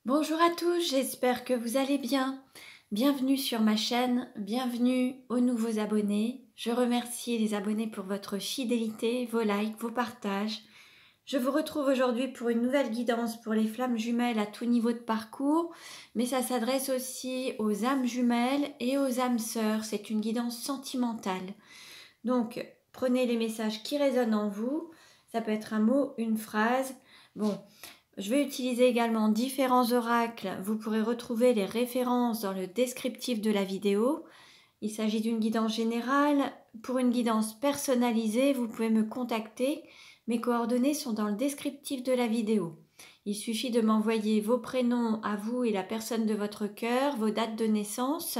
Bonjour à tous, j'espère que vous allez bien. Bienvenue sur ma chaîne, bienvenue aux nouveaux abonnés. Je remercie les abonnés pour votre fidélité, vos likes, vos partages. Je vous retrouve aujourd'hui pour une nouvelle guidance pour les flammes jumelles à tout niveau de parcours, mais ça s'adresse aussi aux âmes jumelles et aux âmes sœurs. C'est une guidance sentimentale. Donc, prenez les messages qui résonnent en vous. Ça peut être un mot, une phrase. Bon, je vais utiliser également différents oracles. Vous pourrez retrouver les références dans le descriptif de la vidéo. Il s'agit d'une guidance générale. Pour une guidance personnalisée, vous pouvez me contacter. Mes coordonnées sont dans le descriptif de la vidéo. Il suffit de m'envoyer vos prénoms à vous et la personne de votre cœur, vos dates de naissance.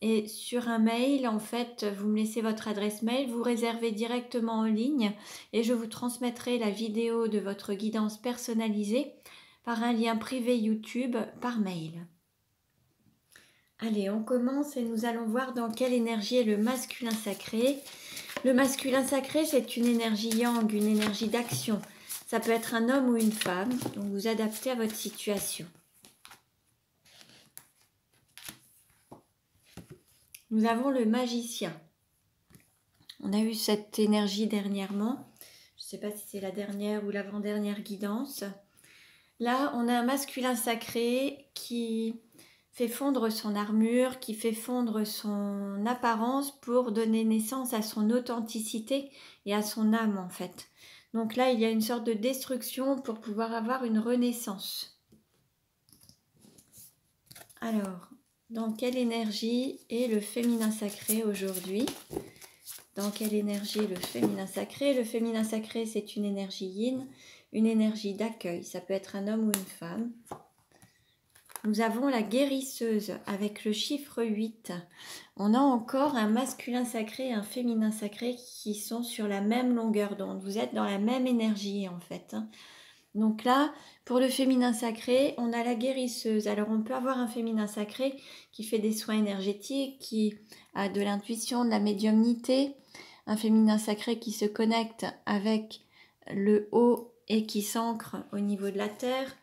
Et sur un mail, en fait, vous me laissez votre adresse mail, vous réservez directement en ligne et je vous transmettrai la vidéo de votre guidance personnalisée par un lien privé YouTube par mail. Allez, on commence et nous allons voir dans quelle énergie est le masculin sacré. Le masculin sacré, c'est une énergie yang, une énergie d'action. Ça peut être un homme ou une femme, donc vous adaptez à votre situation. Nous avons le magicien. On a eu cette énergie dernièrement. Je ne sais pas si c'est la dernière ou l'avant-dernière guidance. Là, on a un masculin sacré qui fait fondre son armure, qui fait fondre son apparence pour donner naissance à son authenticité et à son âme en fait. Donc là, il y a une sorte de destruction pour pouvoir avoir une renaissance. Alors, dans quelle énergie est le féminin sacré aujourd'hui ? Dans quelle énergie est le féminin sacré ? Le féminin sacré, c'est une énergie yin, une énergie d'accueil. Ça peut être un homme ou une femme. Nous avons la guérisseuse avec le chiffre 8. On a encore un masculin sacré et un féminin sacré qui sont sur la même longueur d'onde. Vous êtes dans la même énergie en fait. Donc là, pour le féminin sacré, on a la guérisseuse. Alors on peut avoir un féminin sacré qui fait des soins énergétiques, qui a de l'intuition, de la médiumnité. Un féminin sacré qui se connecte avec le haut et qui s'ancre au niveau de la terre.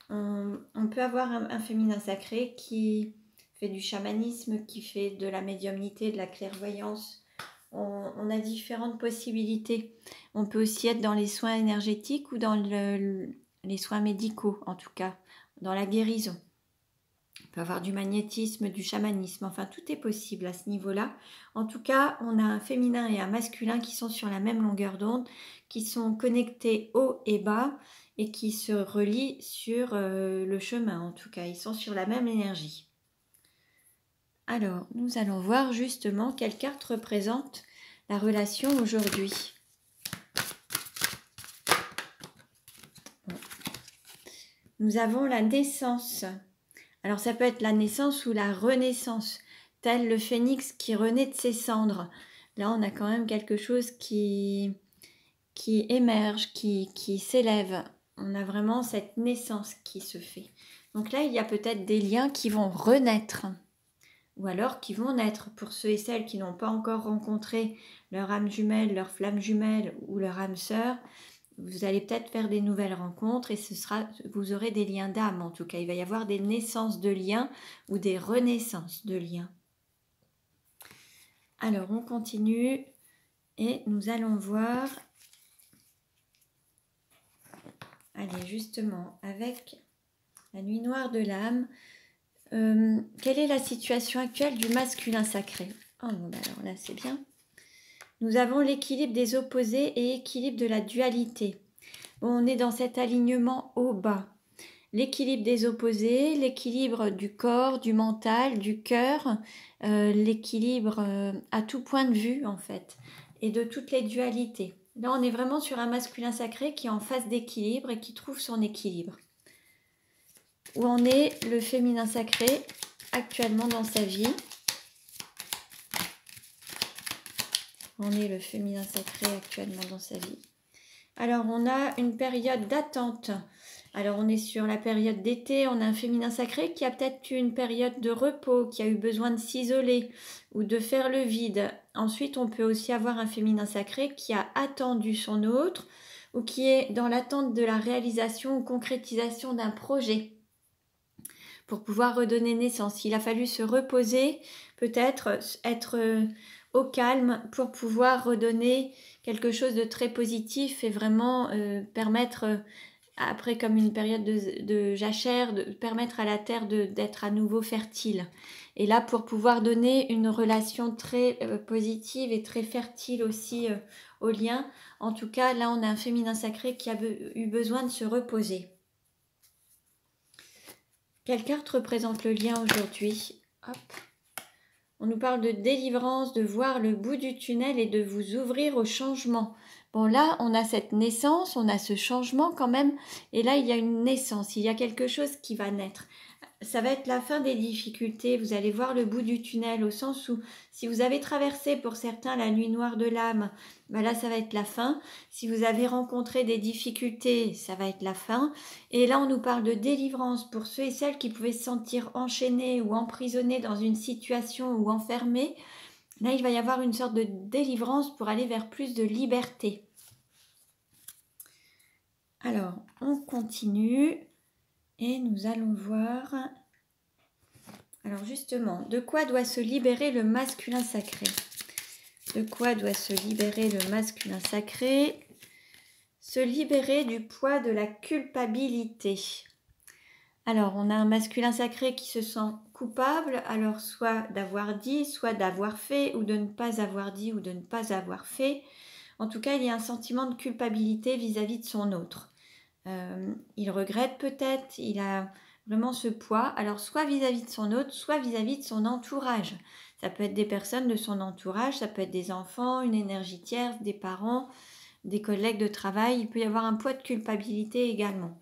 On peut avoir un féminin sacré qui fait du chamanisme, qui fait de la médiumnité, de la clairvoyance. On a différentes possibilités. On peut aussi être dans les soins énergétiques ou dans les soins médicaux, en tout cas, dans la guérison. On peut avoir du magnétisme, du chamanisme, enfin tout est possible à ce niveau-là. En tout cas, on a un féminin et un masculin qui sont sur la même longueur d'onde, qui sont connectés haut et bas et qui se relient sur le chemin, en tout cas. Ils sont sur la même énergie. Alors, nous allons voir justement quelle carte représente la relation aujourd'hui. Nous avons la naissance. Alors, ça peut être la naissance ou la renaissance, tel le phénix qui renaît de ses cendres. Là, on a quand même quelque chose qui émerge, qui s'élève. On a vraiment cette naissance qui se fait. Donc là, il y a peut-être des liens qui vont renaître. Ou alors qui vont naître pour ceux et celles qui n'ont pas encore rencontré leur âme jumelle, leur flamme jumelle ou leur âme sœur. Vous allez peut-être faire des nouvelles rencontres et vous aurez des liens d'âme en tout cas. Il va y avoir des naissances de liens ou des renaissances de liens. Alors on continue et nous allons voir, allez justement avec la nuit noire de l'âme, quelle est la situation actuelle du masculin sacré? Oh non, alors là c'est bien. Nous avons l'équilibre des opposés et équilibre de la dualité. Bon, on est dans cet alignement haut-bas. L'équilibre des opposés, l'équilibre du corps, du mental, du cœur, l'équilibre à tout point de vue en fait, et de toutes les dualités. Là, on est vraiment sur un masculin sacré qui est en phase d'équilibre et qui trouve son équilibre. Où en est le féminin sacré actuellement dans sa vie? Où en est le féminin sacré actuellement dans sa vie? Alors, on a une période d'attente. Alors, on est sur la période d'été. On a un féminin sacré qui a peut-être eu une période de repos, qui a eu besoin de s'isoler ou de faire le vide. Ensuite, on peut aussi avoir un féminin sacré qui a attendu son autre ou qui est dans l'attente de la réalisation ou concrétisation d'un projet. pour pouvoir redonner naissance. Il a fallu se reposer, peut-être être au calme pour pouvoir redonner quelque chose de très positif et vraiment permettre, après comme une période de jachère, de permettre à la terre d'être à nouveau fertile. Et là, pour pouvoir donner une relation très positive et très fertile aussi au lien, en tout cas, là, on a un féminin sacré qui a eu besoin de se reposer. Quelle carte représente le lien aujourd'hui? Hop. On nous parle de délivrance, de voir le bout du tunnel et de vous ouvrir au changement. Bon, là, on a cette naissance, on a ce changement quand même. Et là, il y a une naissance, il y a quelque chose qui va naître. Ça va être la fin des difficultés. Vous allez voir le bout du tunnel au sens où si vous avez traversé pour certains la nuit noire de l'âme, ben là, ça va être la fin. Si vous avez rencontré des difficultés, ça va être la fin. Et là, on nous parle de délivrance pour ceux et celles qui pouvaient se sentir enchaînés ou emprisonnés dans une situation ou enfermés. Là, il va y avoir une sorte de délivrance pour aller vers plus de liberté. Alors, on continue et nous allons voir... Alors justement, de quoi doit se libérer le masculin sacré? De quoi doit se libérer le masculin sacré? Se libérer du poids de la culpabilité. Alors, on a un masculin sacré qui se sent coupable, alors soit d'avoir dit, soit d'avoir fait, ou de ne pas avoir dit, ou de ne pas avoir fait. En tout cas, il y a un sentiment de culpabilité vis-à-vis de son autre. Il regrette peut-être, il a vraiment ce poids, alors soit vis-à-vis de son autre, soit vis-à-vis de son entourage. Ça peut être des personnes de son entourage, ça peut être des enfants, une énergie tierce, des parents, des collègues de travail. Il peut y avoir un poids de culpabilité également.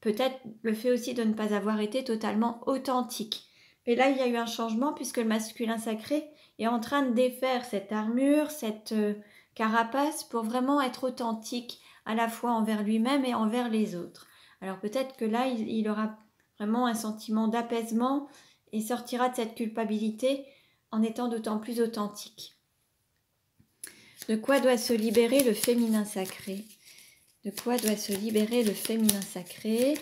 Peut-être le fait aussi de ne pas avoir été totalement authentique. Mais là, il y a eu un changement puisque le masculin sacré est en train de défaire cette armure, cette carapace pour vraiment être authentique à la fois envers lui-même et envers les autres. Alors peut-être que là, il aura vraiment un sentiment d'apaisement et sortira de cette culpabilité en étant d'autant plus authentique. De quoi doit se libérer le féminin sacré? De quoi doit se libérer le féminin sacré?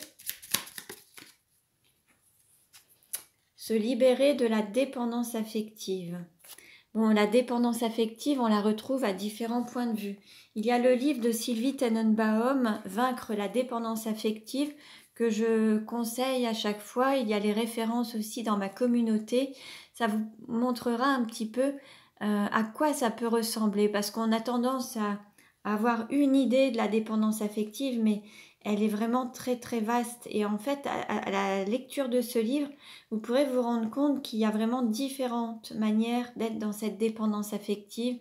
Se libérer de la dépendance affective. Bon, la dépendance affective, on la retrouve à différents points de vue. Il y a le livre de Sylvie Tenenbaum, Vaincre la dépendance affective, que je conseille à chaque fois. Il y a les références aussi dans ma communauté. Ça vous montrera un petit peu à quoi ça peut ressembler, parce qu'on a tendance à avoir une idée de la dépendance affective, mais elle est vraiment très très vaste. Et en fait, à la lecture de ce livre, vous pourrez vous rendre compte qu'il y a vraiment différentes manières d'être dans cette dépendance affective,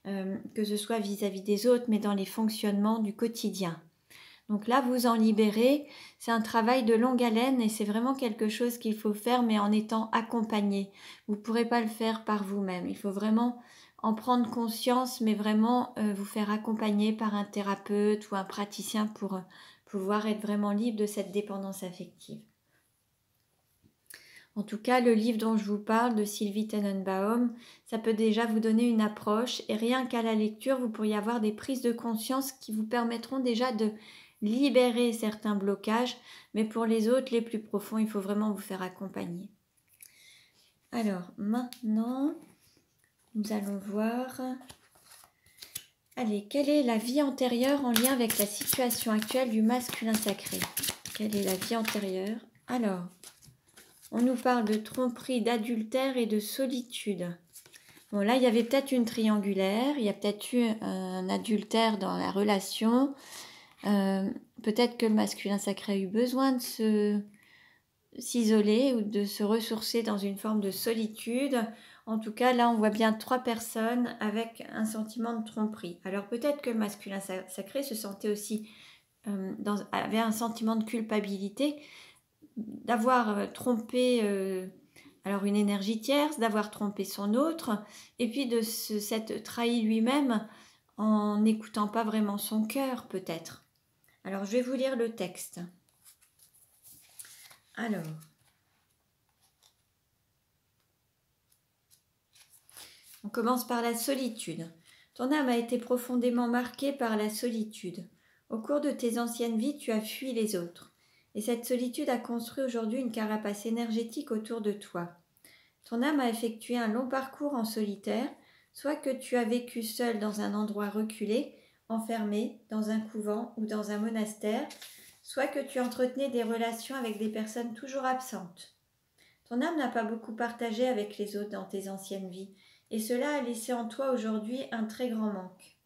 que ce soit vis-à-vis des autres, mais dans les fonctionnements du quotidien. Donc là, vous en libérez. C'est un travail de longue haleine et c'est vraiment quelque chose qu'il faut faire, mais en étant accompagné. Vous ne pourrez pas le faire par vous-même. Il faut vraiment en prendre conscience, mais vraiment vous faire accompagner par un thérapeute ou un praticien pour pouvoir être vraiment libre de cette dépendance affective. En tout cas, le livre dont je vous parle, de Sylvie Tenenbaum, ça peut déjà vous donner une approche et rien qu'à la lecture, vous pourriez avoir des prises de conscience qui vous permettront déjà de libérer certains blocages, mais pour les autres, les plus profonds, il faut vraiment vous faire accompagner. Alors, maintenant, nous allons voir... Allez, quelle est la vie antérieure en lien avec la situation actuelle du masculin sacré? Quelle est la vie antérieure? Alors... On nous parle de tromperie, d'adultère et de solitude. Bon, là, il y avait peut-être une triangulaire, il y a peut-être eu un adultère dans la relation. Peut-être que le masculin sacré a eu besoin de s'isoler ou de se ressourcer dans une forme de solitude. En tout cas, là, on voit bien 3 personnes avec un sentiment de tromperie. Alors, peut-être que le masculin sacré se sentait aussi, avait un sentiment de culpabilité, d'avoir trompé alors une énergie tierce, d'avoir trompé son autre, et puis de s'être trahi lui-même en n'écoutant pas vraiment son cœur peut-être. Alors je vais vous lire le texte. Alors, on commence par la solitude. Ton âme a été profondément marquée par la solitude. Au cours de tes anciennes vies, tu as fui les autres. Et cette solitude a construit aujourd'hui une carapace énergétique autour de toi. Ton âme a effectué un long parcours en solitaire, soit que tu as vécu seul dans un endroit reculé, enfermé, dans un couvent ou dans un monastère, soit que tu entretenais des relations avec des personnes toujours absentes. Ton âme n'a pas beaucoup partagé avec les autres dans tes anciennes vies, et cela a laissé en toi aujourd'hui un très grand manque.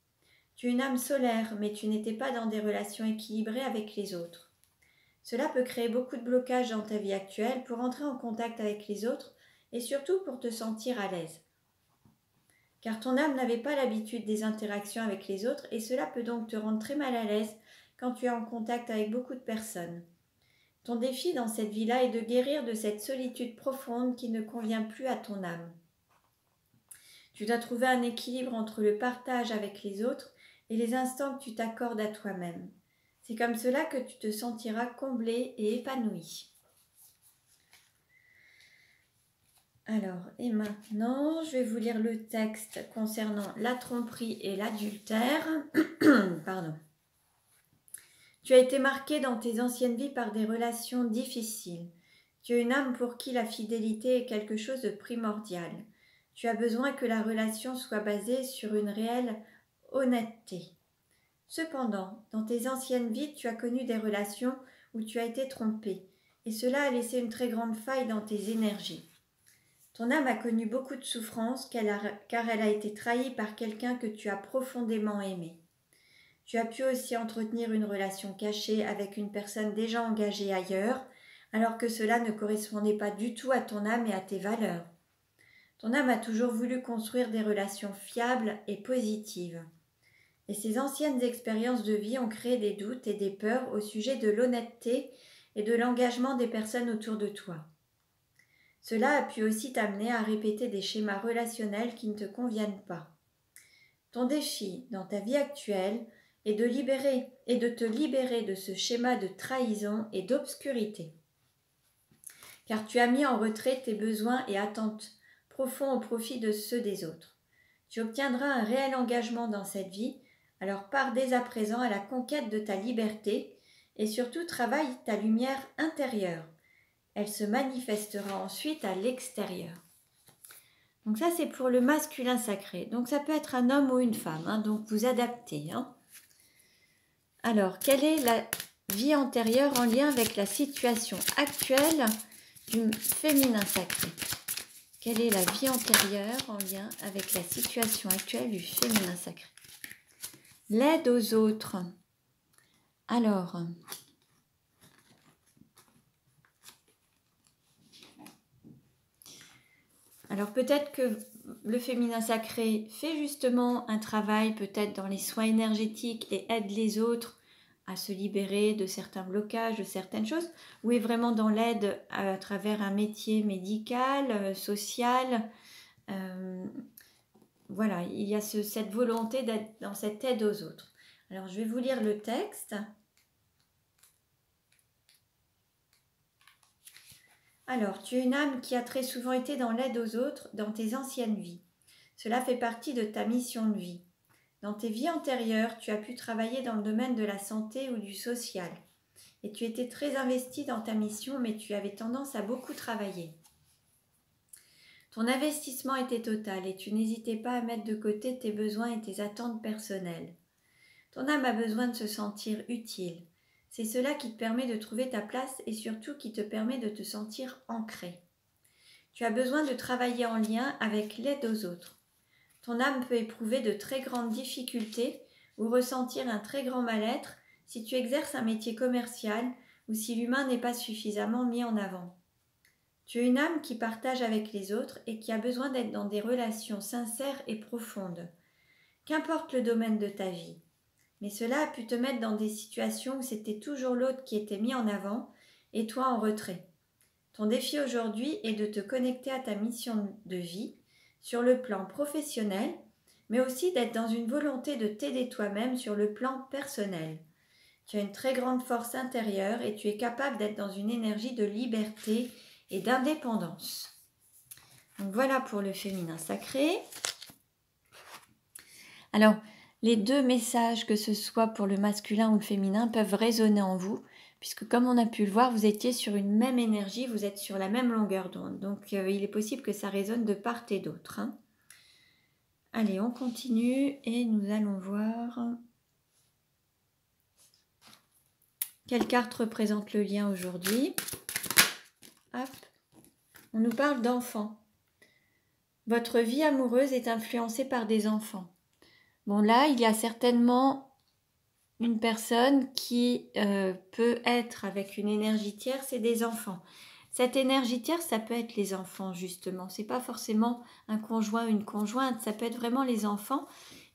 Tu es une âme solaire, mais tu n'étais pas dans des relations équilibrées avec les autres. Cela peut créer beaucoup de blocages dans ta vie actuelle pour entrer en contact avec les autres et surtout pour te sentir à l'aise. Car ton âme n'avait pas l'habitude des interactions avec les autres et cela peut donc te rendre très mal à l'aise quand tu es en contact avec beaucoup de personnes. Ton défi dans cette vie-là est de guérir de cette solitude profonde qui ne convient plus à ton âme. Tu dois trouver un équilibre entre le partage avec les autres et les instants que tu t'accordes à toi-même. C'est comme cela que tu te sentiras comblé et épanoui. Alors, et maintenant, je vais vous lire le texte concernant la tromperie et l'adultère. Pardon. Tu as été marqué dans tes anciennes vies par des relations difficiles. Tu es une âme pour qui la fidélité est quelque chose de primordial. Tu as besoin que la relation soit basée sur une réelle honnêteté. Cependant, dans tes anciennes vies, tu as connu des relations où tu as été trompé, et cela a laissé une très grande faille dans tes énergies. Ton âme a connu beaucoup de souffrances car elle a été trahie par quelqu'un que tu as profondément aimé. Tu as pu aussi entretenir une relation cachée avec une personne déjà engagée ailleurs, alors que cela ne correspondait pas du tout à ton âme et à tes valeurs. Ton âme a toujours voulu construire des relations fiables et positives. Et ces anciennes expériences de vie ont créé des doutes et des peurs au sujet de l'honnêteté et de l'engagement des personnes autour de toi. Cela a pu aussi t'amener à répéter des schémas relationnels qui ne te conviennent pas. Ton défi dans ta vie actuelle est de te libérer de ce schéma de trahison et d'obscurité. Car tu as mis en retrait tes besoins et attentes profonds au profit de ceux des autres. Tu obtiendras un réel engagement dans cette vie, alors pars dès à présent à la conquête de ta liberté et surtout travaille ta lumière intérieure. Elle se manifestera ensuite à l'extérieur. Donc ça, c'est pour le masculin sacré. Donc ça peut être un homme ou une femme, donc vous adaptez. Alors, quelle est la vie antérieure en lien avec la situation actuelle du féminin sacré? Quelle est la vie antérieure en lien avec la situation actuelle du féminin sacré? L'aide aux autres. Alors peut-être que le féminin sacré fait justement un travail peut-être dans les soins énergétiques et aide les autres à se libérer de certains blocages, de certaines choses, ou est vraiment dans l'aide à travers un métier médical, social. Voilà, il y a cette volonté d'être dans cette aide aux autres. Alors je vais vous lire le texte. Alors, tu es une âme qui a très souvent été dans l'aide aux autres dans tes anciennes vies. Cela fait partie de ta mission de vie. Dans tes vies antérieures, tu as pu travailler dans le domaine de la santé ou du social. Et tu étais très investi dans ta mission, mais tu avais tendance à beaucoup travailler. Ton investissement était total et tu n'hésitais pas à mettre de côté tes besoins et tes attentes personnelles. Ton âme a besoin de se sentir utile. C'est cela qui te permet de trouver ta place et surtout qui te permet de te sentir ancré. Tu as besoin de travailler en lien avec l'aide aux autres. Ton âme peut éprouver de très grandes difficultés ou ressentir un très grand mal-être si tu exerces un métier commercial ou si l'humain n'est pas suffisamment mis en avant. Tu es une âme qui partage avec les autres et qui a besoin d'être dans des relations sincères et profondes. Qu'importe le domaine de ta vie. Mais cela a pu te mettre dans des situations où c'était toujours l'autre qui était mis en avant et toi en retrait. Ton défi aujourd'hui est de te connecter à ta mission de vie sur le plan professionnel, mais aussi d'être dans une volonté de t'aider toi-même sur le plan personnel. Tu as une très grande force intérieure et tu es capable d'être dans une énergie de liberté et d'indépendance. Donc voilà pour le féminin sacré. Alors, les deux messages, que ce soit pour le masculin ou le féminin, peuvent résonner en vous, puisque comme on a pu le voir, vous étiez sur une même énergie, vous êtes sur la même longueur d'onde. Donc il est possible que ça résonne de part et d'autre. Hein. Allez, on continue et nous allons voir quelle carte représente le lien aujourd'hui. Hop. On nous parle d'enfants. Votre vie amoureuse est influencée par des enfants. Bon là, il y a certainement une personne qui peut être avec une énergie tierce et des enfants. Cette énergie tierce, ça peut être les enfants justement. C'est pas forcément un conjoint ou une conjointe, ça peut être vraiment les enfants.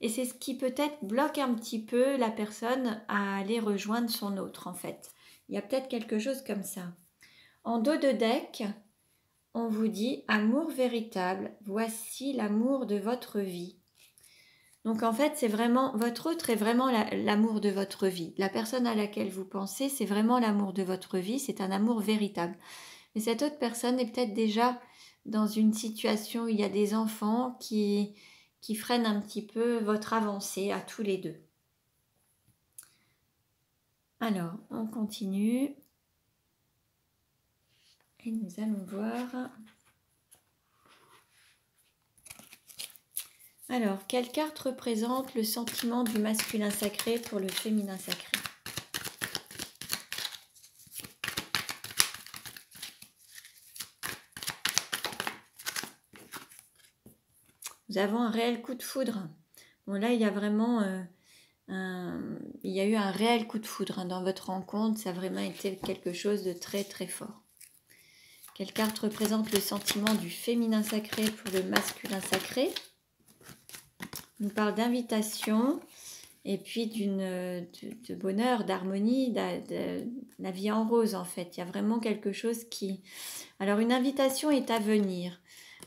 Et c'est ce qui peut-être bloque un petit peu la personne à aller rejoindre son autre en fait. Il y a peut-être quelque chose comme ça. En dos de deck, on vous dit amour véritable, voici l'amour de votre vie. Donc en fait, c'est vraiment, votre autre est vraiment l'amour de votre vie. La personne à laquelle vous pensez, c'est vraiment l'amour de votre vie, c'est un amour véritable. Mais cette autre personne est peut-être déjà dans une situation où il y a des enfants qui freinent un petit peu votre avancée à tous les deux. Alors, on continue. Et nous allons voir. Alors, quelle carte représente le sentiment du masculin sacré pour le féminin sacré? Nous avons un réel coup de foudre. Bon, là, il y a vraiment il y a eu un réel coup de foudre dans votre rencontre. Ça a vraiment été quelque chose de très, très fort. Quelle carte représente le sentiment du féminin sacré pour le masculin sacré? On nous parle d'invitation et puis de bonheur, d'harmonie, de la vie en rose en fait. Il y a vraiment quelque chose qui... Alors une invitation est à venir.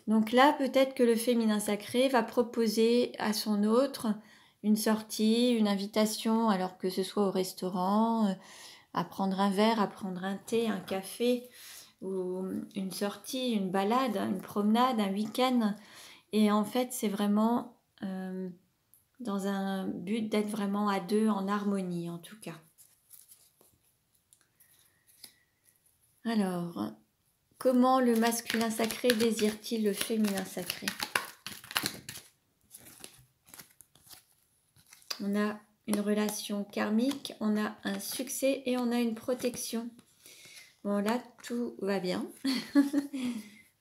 Donc là, peut-être que le féminin sacré va proposer à son autre une sortie, une invitation, alors que ce soit au restaurant, à prendre un verre, à prendre un thé, un café, ou une sortie, une balade, une promenade, un week-end. Et en fait, c'est vraiment dans un but d'être vraiment à deux, en harmonie en tout cas. Alors, comment le masculin sacré désire-t-il le féminin sacré? On a une relation karmique, on a un succès et on a une protection. Bon là, tout va bien.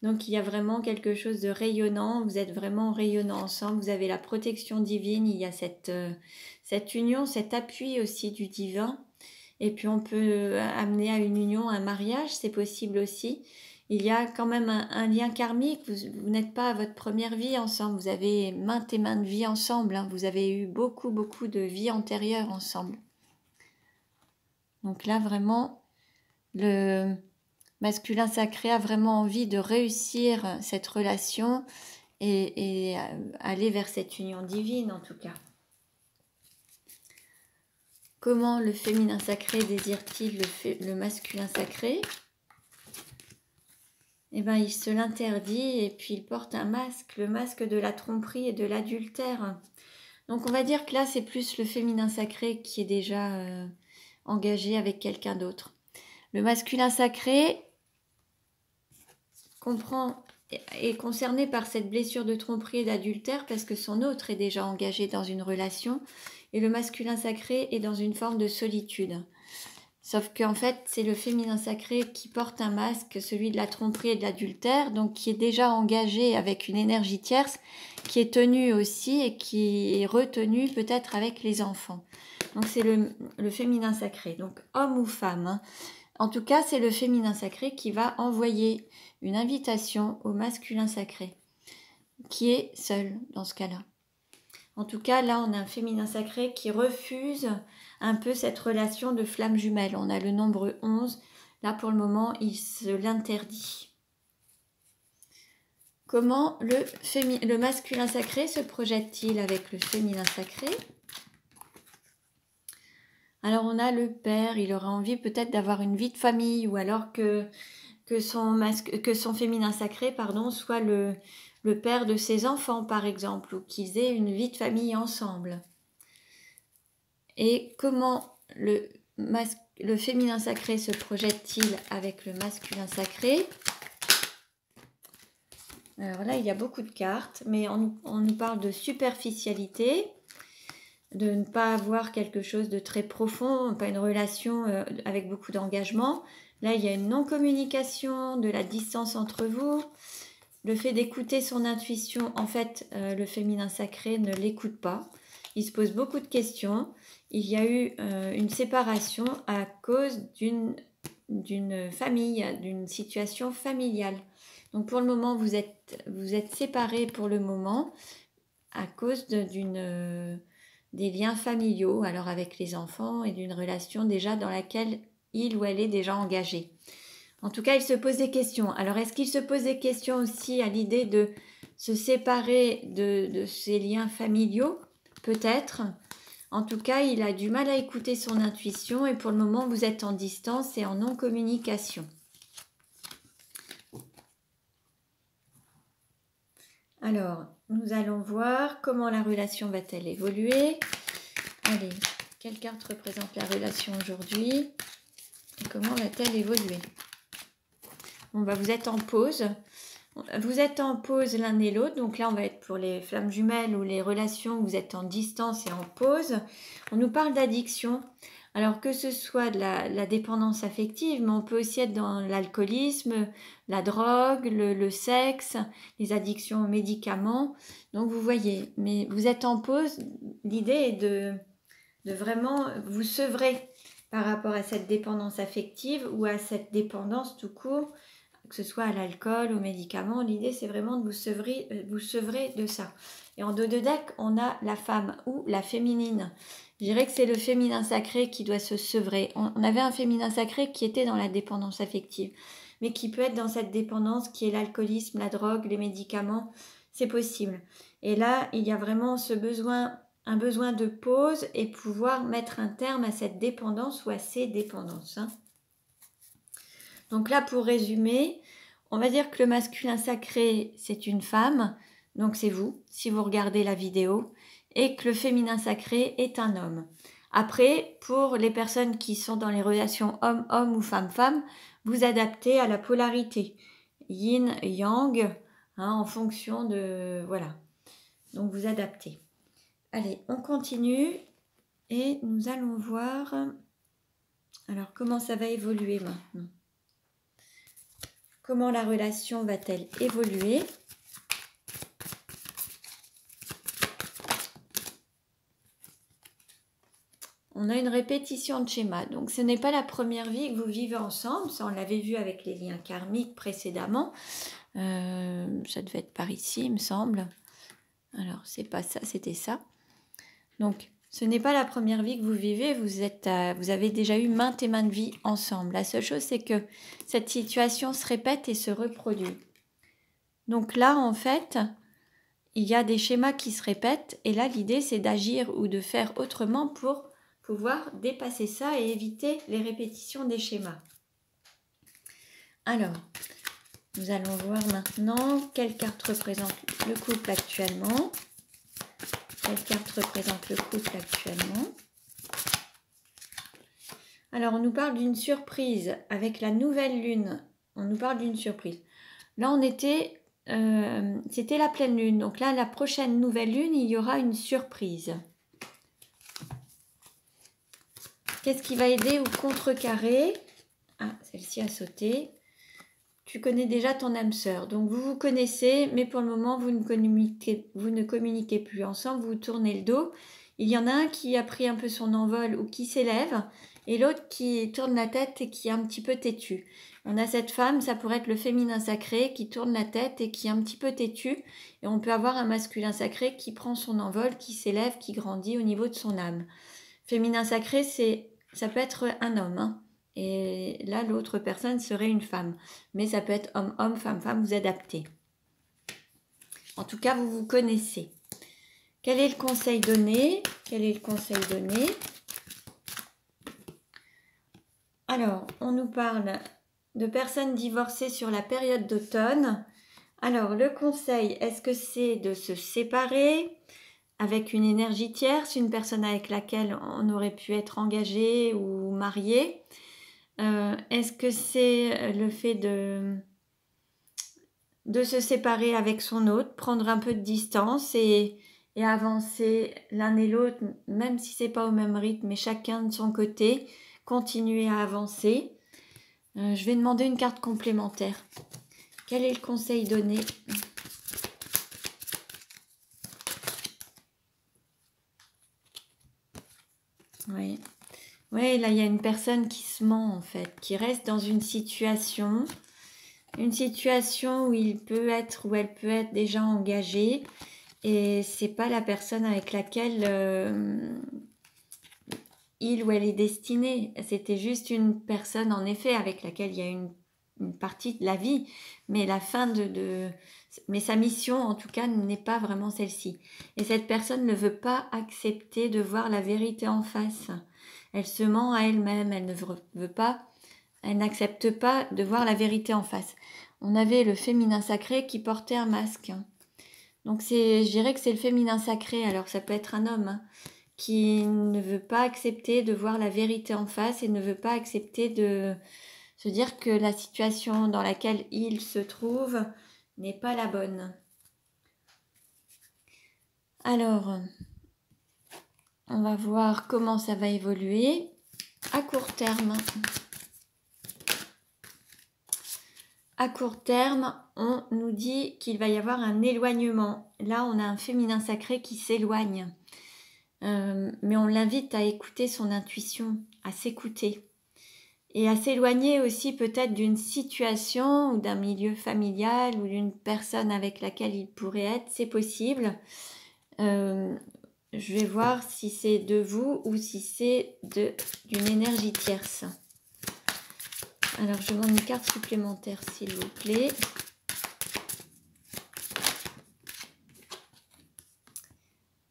Donc il y a vraiment quelque chose de rayonnant, vous êtes vraiment rayonnant ensemble, vous avez la protection divine, il y a cette union, cet appui aussi du divin. Et puis on peut amener à une union, un mariage, c'est possible aussi. Il y a quand même un lien karmique, vous n'êtes pas à votre première vie ensemble, vous avez maintes et maintes vies ensemble, hein. Vous avez eu beaucoup de vies antérieures ensemble. Donc là vraiment, le masculin sacré a vraiment envie de réussir cette relation et aller vers cette union divine en tout cas. Comment le féminin sacré désire-t-il le masculin sacré? Eh bien, il se l'interdit et puis il porte un masque, le masque de la tromperie et de l'adultère. Donc on va dire que là, c'est plus le féminin sacré qui est déjà engagé avec quelqu'un d'autre. Le masculin sacré est concerné par cette blessure de tromperie et d'adultère parce que son autre est déjà engagé dans une relation et le masculin sacré est dans une forme de solitude. Sauf qu'en fait, c'est le féminin sacré qui porte un masque, celui de la tromperie et de l'adultère, donc qui est déjà engagé avec une énergie tierce, qui est tenue aussi et qui est retenue peut-être avec les enfants. Donc c'est le féminin sacré, donc homme ou femme. Hein. En tout cas, c'est le féminin sacré qui va envoyer une invitation au masculin sacré, qui est seul dans ce cas-là. En tout cas, là, on a un féminin sacré qui refuse un peu cette relation de flamme jumelle. On a le nombre 11. Là, pour le moment, il se l'interdit. Comment le masculin sacré se projette-t-il avec le féminin sacré? Alors, on a le père. Il aura envie peut-être d'avoir une vie de famille ou alors que son féminin sacré, soit le père de ses enfants, par exemple, ou qu'ils aient une vie de famille ensemble. Et comment le le féminin sacré se projette-t-il avec le masculin sacré? Alors là, il y a beaucoup de cartes, mais on nous parle de superficialité, de ne pas avoir quelque chose de très profond, pas une relation avec beaucoup d'engagement. Là, il y a une non-communication, de la distance entre vous, le fait d'écouter son intuition. En fait, le féminin sacré ne l'écoute pas. Il se pose beaucoup de questions. Il y a eu une séparation à cause d'une famille, d'une situation familiale. Donc pour le moment, vous êtes séparés pour le moment à cause des liens familiaux, alors avec les enfants et d'une relation déjà dans laquelle il ou elle est déjà engagé. En tout cas, il se pose des questions. Alors est-ce qu'il se pose des questions aussi à l'idée de se séparer de ces liens familiaux? Peut-être. En tout cas, il a du mal à écouter son intuition et pour le moment, vous êtes en distance et en non-communication. Alors, nous allons voir comment la relation va-t-elle évoluer. Allez, quelle carte représente la relation aujourd'hui et comment va-t-elle évoluer? Bon, bah, vous êtes en pause. Vous êtes en pause l'un et l'autre. Donc là, on va être pour les flammes jumelles ou les relations où vous êtes en distance et en pause. On nous parle d'addiction. Alors que ce soit de la dépendance affective, mais on peut aussi être dans l'alcoolisme, la drogue, le sexe, les addictions aux médicaments. Donc vous voyez, mais vous êtes en pause. L'idée est de vraiment vous sevrer par rapport à cette dépendance affective ou à cette dépendance tout court, que ce soit à l'alcool, aux médicaments. L'idée, c'est vraiment de vous sevrer de ça. Et en dos de deck, on a la femme ou la féminine. Je dirais que c'est le féminin sacré qui doit se sevrer. On avait un féminin sacré qui était dans la dépendance affective, mais qui peut être dans cette dépendance qui est l'alcoolisme, la drogue, les médicaments. C'est possible. Et là, il y a vraiment un besoin de pause et pouvoir mettre un terme à cette dépendance ou à ces dépendances. Donc là, pour résumer, on va dire que le masculin sacré, c'est une femme, donc c'est vous, si vous regardez la vidéo, et que le féminin sacré est un homme. Après, pour les personnes qui sont dans les relations homme-homme ou femme-femme, vous adaptez à la polarité, yin, yang, en fonction de... Voilà, donc vous adaptez. Allez, on continue et nous allons voir alors comment ça va évoluer maintenant. Comment la relation va-t-elle évoluer? On a une répétition de schéma. Donc ce n'est pas la première vie que vous vivez ensemble. Ça, on l'avait vu avec les liens karmiques précédemment. Ça devait être par ici, il me semble. Alors, c'est pas ça, c'était ça. Donc, ce n'est pas la première vie que vous vivez. Vous avez déjà eu maintes et maintes vies ensemble. La seule chose, c'est que cette situation se répète et se reproduit. Donc là, en fait, il y a des schémas qui se répètent. Et là, l'idée, c'est d'agir ou de faire autrement pour pouvoir dépasser ça et éviter les répétitions des schémas. Alors, nous allons voir maintenant quelle carte représente le couple actuellement. Quelle carte représente le couple actuellement? Alors, on nous parle d'une surprise avec la nouvelle lune. On nous parle d'une surprise. Là, c'était la pleine lune. Donc là, la prochaine nouvelle lune, il y aura une surprise. Qu'est-ce qui va aider ou contrecarrer? Ah, celle-ci a sauté. Tu connais déjà ton âme sœur. Donc, vous vous connaissez, mais pour le moment, vous ne communiquez plus ensemble. Vous tournez le dos. Il y en a un qui a pris un peu son envol ou qui s'élève, et l'autre qui tourne la tête et qui est un petit peu têtu. On a cette femme, ça pourrait être le féminin sacré, qui tourne la tête et qui est un petit peu têtu. Et on peut avoir un masculin sacré qui prend son envol, qui s'élève, qui grandit au niveau de son âme. Féminin sacré, ça peut être un homme, Et là, l'autre personne serait une femme. Mais ça peut être homme-homme, femme-femme, vous adaptez. En tout cas, vous vous connaissez. Quel est le conseil donné? Quel est le conseil donné? Alors, on nous parle de personnes divorcées sur la période d'automne. Alors, le conseil, est-ce que c'est de se séparer, avec une énergie tierce, une personne avec laquelle on aurait pu être engagé ou marié. Est-ce que c'est le fait de se séparer avec son autre, prendre un peu de distance et avancer l'un et l'autre, même si c'est pas au même rythme, mais chacun de son côté, continuer à avancer. Je vais demander une carte complémentaire. Quel est le conseil donné ? Oui. Oui, là il y a une personne qui se ment en fait, qui reste dans une situation où il peut être ou elle peut être déjà engagée et c'est pas la personne avec laquelle il ou elle est destiné. C'était juste une personne en effet avec laquelle il y a une partie de la vie, mais la fin mais sa mission en tout cas n'est pas vraiment celle-ci. Et cette personne ne veut pas accepter de voir la vérité en face. Elle se ment à elle-même, elle ne veut pas, elle n'accepte pas de voir la vérité en face. On avait le féminin sacré qui portait un masque. Donc je dirais que c'est le féminin sacré, alors ça peut être un homme, hein, qui ne veut pas accepter de voir la vérité en face et ne veut pas accepter de se dire que la situation dans laquelle il se trouve n'est pas la bonne. Alors, on va voir comment ça va évoluer à court terme. À court terme, on nous dit qu'il va y avoir un éloignement. Là, on a un féminin sacré qui s'éloigne. Mais on l'invite à écouter son intuition, à s'écouter. Et à s'éloigner aussi peut-être d'une situation ou d'un milieu familial ou d'une personne avec laquelle il pourrait être, c'est possible. Je vais voir si c'est de vous ou si c'est d'une énergie tierce. Alors je demande une carte supplémentaire s'il vous plaît.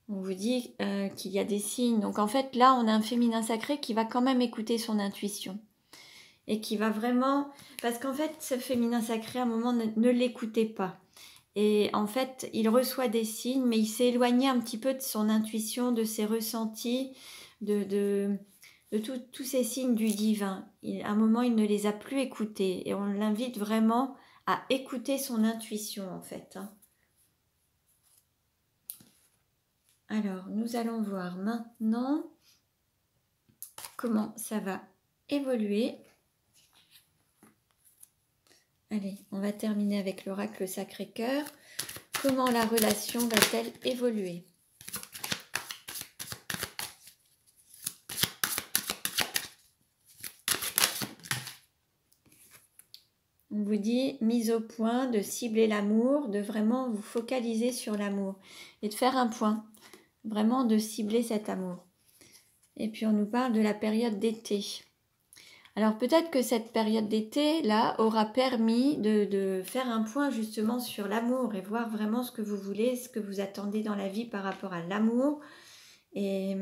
On vous dit qu'il y a des signes. Donc en fait là on a un féminin sacré qui va quand même écouter son intuition. Et qui va vraiment... Parce qu'en fait, ce féminin sacré, à un moment, ne l'écoutez pas. Et en fait, il reçoit des signes, mais il s'est éloigné un petit peu de son intuition, de ses ressentis, de tous ces signes du divin. À un moment, il ne les a plus écoutés. Et on l'invite vraiment à écouter son intuition, en fait. Alors, nous allons voir maintenant comment ça va évoluer. Allez, on va terminer avec l'oracle Sacré-Cœur. Comment la relation va-t-elle évoluer ? On vous dit mise au point, de cibler l'amour, de vraiment vous focaliser sur l'amour et de faire un point, vraiment de cibler cet amour. Et puis on nous parle de la période d'été. Alors peut-être que cette période d'été, là, aura permis de faire un point justement sur l'amour et voir vraiment ce que vous voulez, ce que vous attendez dans la vie par rapport à l'amour et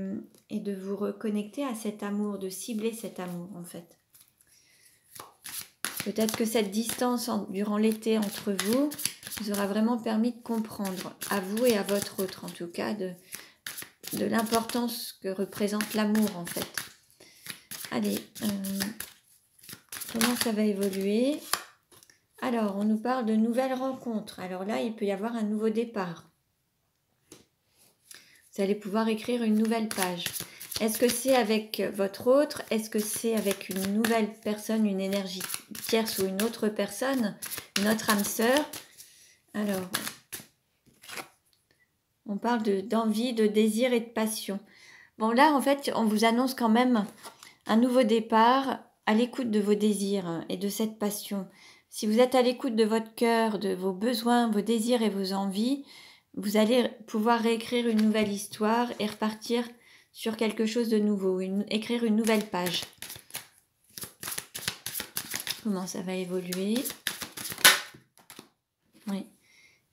de vous reconnecter à cet amour, de cibler cet amour en fait. Peut-être que cette distance durant l'été entre vous vous aura vraiment permis de comprendre, à vous et à votre autre en tout cas, de l'importance que représente l'amour en fait. Allez, comment ça va évoluer ? Alors, on nous parle de nouvelles rencontres. Alors là, il peut y avoir un nouveau départ. Vous allez pouvoir écrire une nouvelle page. Est-ce que c'est avec votre autre ? Est-ce que c'est avec une nouvelle personne, une énergie tierce ou une autre personne, une autre âme sœur ? Alors, on parle d'envie, de désir et de passion. Bon, là, en fait, on vous annonce quand même un nouveau départ à l'écoute de vos désirs et de cette passion. Si vous êtes à l'écoute de votre cœur, de vos besoins, vos désirs et vos envies, vous allez pouvoir réécrire une nouvelle histoire et repartir sur quelque chose de nouveau, écrire une nouvelle page. Comment ça va évoluer ? Oui.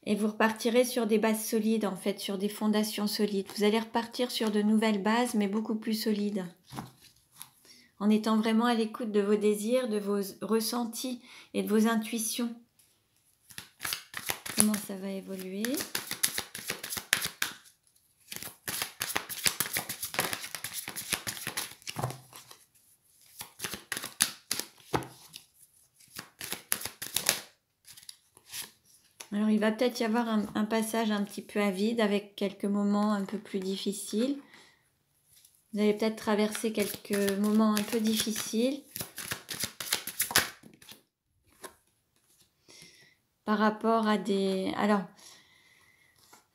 Et vous repartirez sur des bases solides, en fait, sur des fondations solides. Vous allez repartir sur de nouvelles bases, mais beaucoup plus solides. En étant vraiment à l'écoute de vos désirs, de vos ressentis et de vos intuitions. Comment ça va évoluer ? Alors il va peut-être y avoir un passage un petit peu à vide avec quelques moments un peu plus difficiles. Vous allez peut-être traverser quelques moments un peu difficiles par rapport à des... Alors,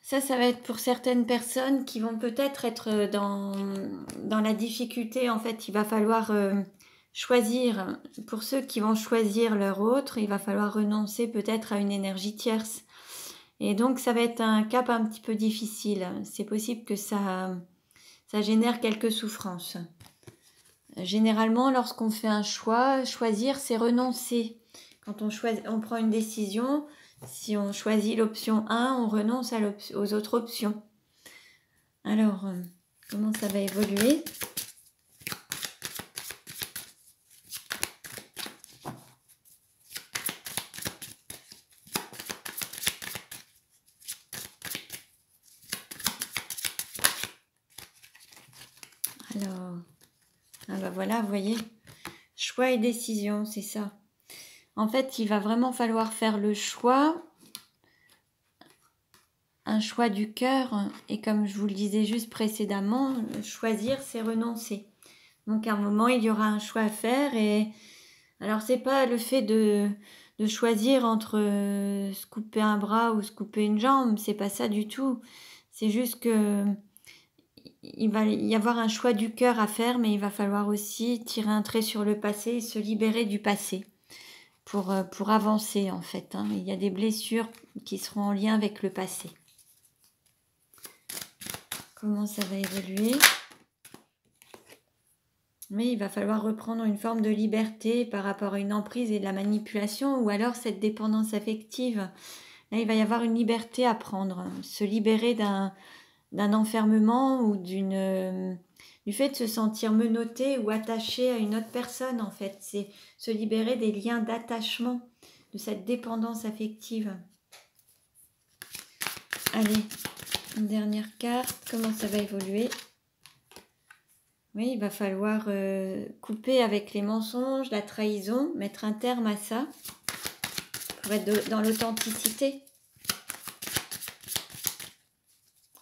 ça va être pour certaines personnes qui vont peut-être être dans la difficulté. En fait, il va falloir choisir. Pour ceux qui vont choisir leur autre, il va falloir renoncer peut-être à une énergie tierce. Et donc, ça va être un cap un petit peu difficile. C'est possible que ça génère quelques souffrances. Généralement, lorsqu'on fait un choix, choisir, c'est renoncer. Quand on prend une décision, si on choisit l'option 1, on renonce aux autres options. Alors, comment ça va évoluer? Alors, ah bah voilà, vous voyez, choix et décision, c'est ça. En fait, il va vraiment falloir faire le choix, un choix du cœur. Et comme je vous le disais juste précédemment, choisir, c'est renoncer. Donc à un moment, il y aura un choix à faire. Et alors, c'est pas le fait de choisir entre se couper un bras ou se couper une jambe, c'est pas ça du tout. C'est juste que il va y avoir un choix du cœur à faire, mais il va falloir aussi tirer un trait sur le passé et se libérer du passé pour avancer en fait. Hein. Il y a des blessures qui seront en lien avec le passé. Comment ça va évoluer? Mais il va falloir reprendre une forme de liberté par rapport à une emprise et de la manipulation, ou alors cette dépendance affective. Là, il va y avoir une liberté à prendre, se libérer d'un enfermement ou du fait de se sentir menotté ou attaché à une autre personne en fait. C'est se libérer des liens d'attachement, de cette dépendance affective. Allez, une dernière carte, comment ça va évoluer? Oui, il va falloir couper avec les mensonges, la trahison, mettre un terme à ça pour être dans l'authenticité.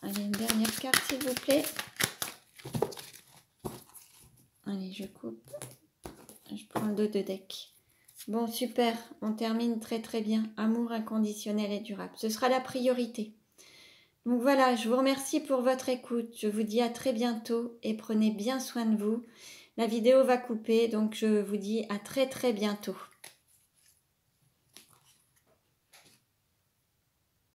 Allez, une dernière carte s'il vous plaît. Allez, je coupe. Je prends le dos de deck. Bon, super. On termine très très bien. Amour inconditionnel et durable. Ce sera la priorité. Donc voilà, je vous remercie pour votre écoute. Je vous dis à très bientôt et prenez bien soin de vous. La vidéo va couper, donc je vous dis à très très bientôt.